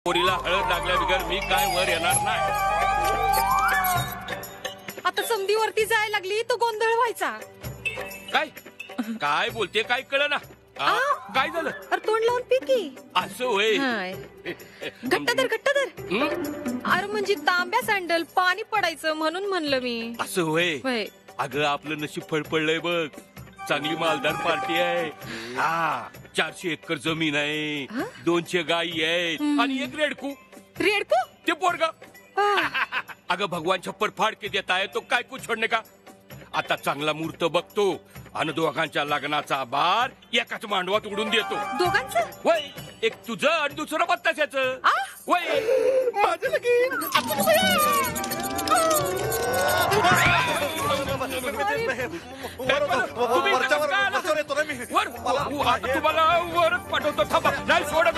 पोरीला हळद लागल्या बिगर मी काय वर येणार नाही. आता समधीवरती जायला लागली तो गोंधळ व्हायचा. काय काय बोलते काय कळ ना. काय झालं? अरे तोंड लावून पिकी असं होय. घट्ट धर. अरे म्हणजे तांब्या सँडल पाणी पडायचं म्हणून म्हणलं मी. असं होय. अगं आपलं नशीब फळफळलंय बघ. चांगली मालदार पार्टी आहे. 400 एकर जमीन आहे. 200 गायी आहेत आणि एक रेडकू. ते पोरगा. अगं भगवान छप्पर फाड के देत आहे तो काय कू छोडणे का. आता चांगला मुहूर्त बघतो आणि दोघांच्या लग्नाचा बार एकाच मांडवात उडून देतो. दोघांचं वय एक तुझं आणि दुसरं बत्ताशाचं. वय माझं लगीन. तुम्हाला वर पाठवतो थांबा. नाही सोडत